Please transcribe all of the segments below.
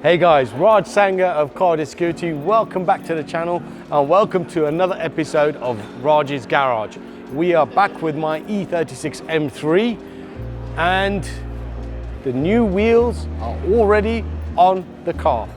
Hey guys, Raj Sangha of Car Security. Welcome back to the channel and welcome to another episode of Raj's Garage. We are back with my E36 M3 and the new wheels are already on the car.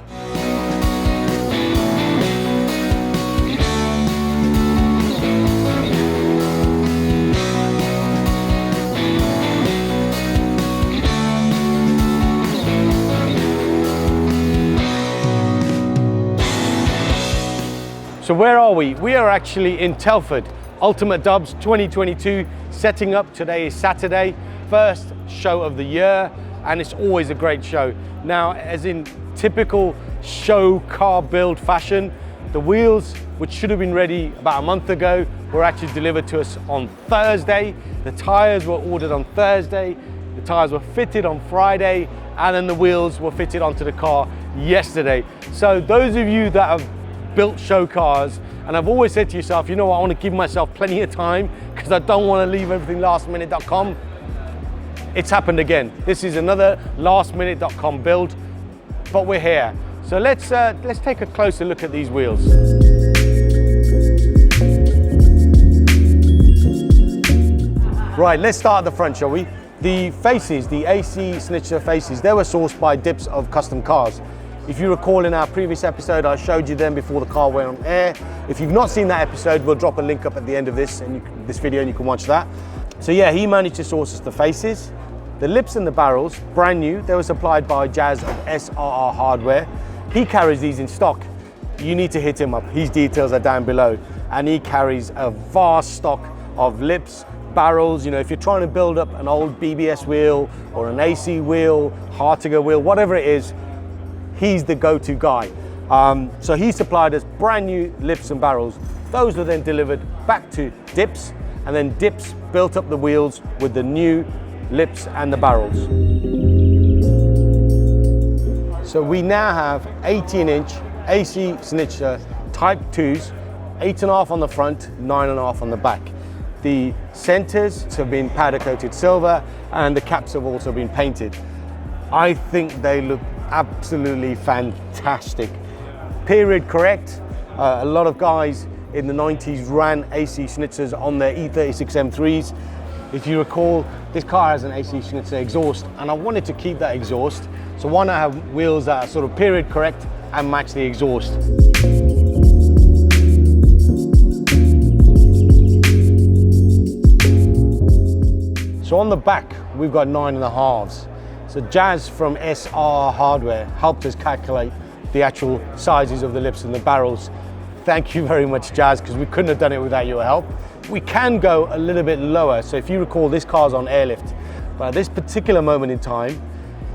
So where are we? We are actually in Telford, Ultimate Dubs 2022, setting up. Today is Saturday, first show of the year, and it's always a great show. Now, as in typical show car build fashion, the wheels, which should have been ready about a month ago, were actually delivered to us on Thursday. The tires were ordered on Thursday, the tires were fitted on Friday, and then the wheels were fitted onto the car yesterday. So those of you that have built show cars, and I've always said to yourself, you know what, I want to give myself plenty of time because I don't want to leave everything lastminute.com. It's happened again. This is another lastminute.com build, but we're here. So let's take a closer look at these wheels. Right, let's start at the front, shall we? The faces, the AC Schnitzer faces, they were sourced by Dips of Custom Cars. If you recall, in our previous episode, I showed you them before the car went on air. If you've not seen that episode, we'll drop a link up at the end of this video and you can watch that. So yeah, he managed to source us the faces. The lips and the barrels, brand new. They were supplied by Jazz of SRR Hardware. He carries these in stock. You need to hit him up. His details are down below. And he carries a vast stock of lips, barrels. You know, if you're trying to build up an old BBS wheel or an AC wheel, Hartiger wheel, whatever it is, he's the go-to guy. So he supplied us brand new lips and barrels. Those were then delivered back to Dips, and then Dips built up the wheels with the new lips and the barrels. So we now have 18-inch AC Schnitzer Type 2s, 8.5 on the front, 9.5 on the back. The centers have been powder coated silver and the caps have also been painted. I think they look absolutely fantastic. Period correct. A lot of guys in the 90s ran AC Schnitzers on their E36 M3s. If you recall, this car has an AC Schnitzer exhaust and I wanted to keep that exhaust. So why not have wheels that are sort of period correct and match the exhaust? So on the back, we've got 9.5s. So Jazz from SRR Hardware helped us calculate the actual sizes of the lips and the barrels. Thank you very much, Jazz, because we couldn't have done it without your help. We can go a little bit lower. So if you recall, this car's on airlift. But at this particular moment in time,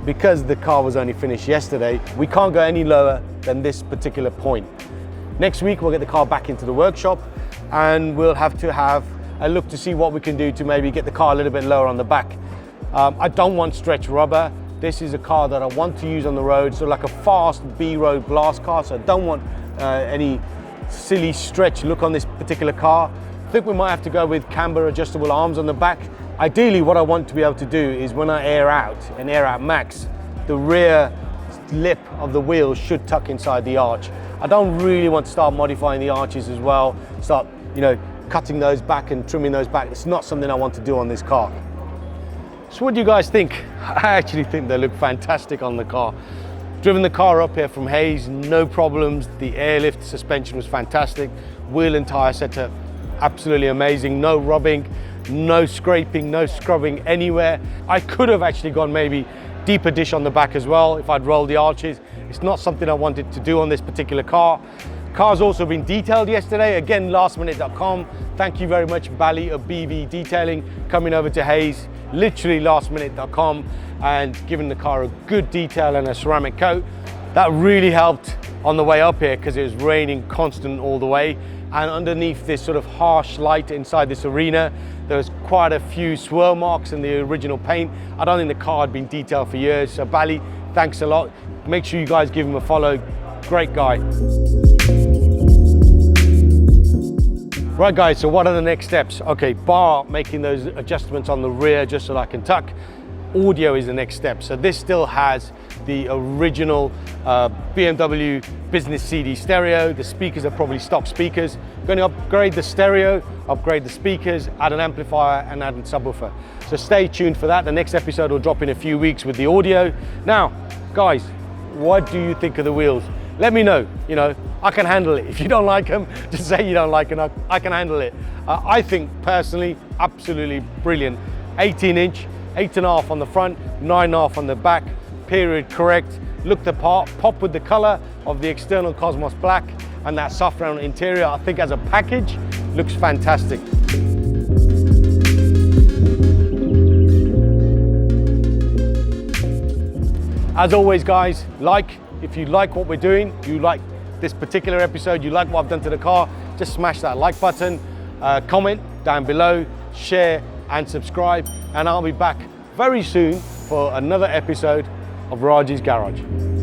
because the car was only finished yesterday, we can't go any lower than this particular point. Next week, we'll get the car back into the workshop and we'll have to have a look to see what we can do to maybe get the car a little bit lower on the back. I don't want stretch rubber. This is a car that I want to use on the road, so like a fast B-road blast car, so I don't want any silly stretch look on this particular car. I think we might have to go with camber adjustable arms on the back. Ideally, what I want to be able to do is when I air out and air out max, the rear lip of the wheel should tuck inside the arch. I don't really want to start modifying the arches as well, start, you know, cutting those back and trimming those back. It's not something I want to do on this car. So what do you guys think? I actually think they look fantastic on the car. Driven the car up here from Hayes, no problems. The airlift suspension was fantastic. Wheel and tire setup, absolutely amazing. No rubbing, no scraping, no scrubbing anywhere. I could have actually gone maybe deeper dish on the back as well if I'd rolled the arches. It's not something I wanted to do on this particular car. Car's also been detailed yesterday. Again, lastminute.com. Thank you very much, Bally of BV Detailing, coming over to Hayes, literally lastminute.com, and giving the car a good detail and a ceramic coat. That really helped on the way up here because it was raining constant all the way. And underneath this sort of harsh light inside this arena, there was quite a few swirl marks in the original paint. I don't think the car had been detailed for years. So Bally, thanks a lot. Make sure you guys give him a follow. Great guy. Right guys, so what are the next steps? Okay, bar making those adjustments on the rear just so I can tuck. audio is the next step. So this still has the original BMW business CD stereo. The speakers are probably stock speakers. Going to upgrade the stereo, upgrade the speakers, add an amplifier and add a subwoofer. So stay tuned for that. The next episode will drop in a few weeks with the audio. Now, guys, what do you think of the wheels? Let me know. You know, I can handle it. If you don't like them, just say you don't like them. I can handle it. I think personally, absolutely brilliant. 18-inch, 8.5 on the front, 9.5 on the back, period correct. Look the part, pop with the color of the external Cosmos black and that soft round interior. I think as a package, looks fantastic. As always, guys, if you like what we're doing, you like this particular episode, you like what I've done to the car, just smash that like button, comment down below, share and subscribe, and I'll be back very soon for another episode of Raj's Garage.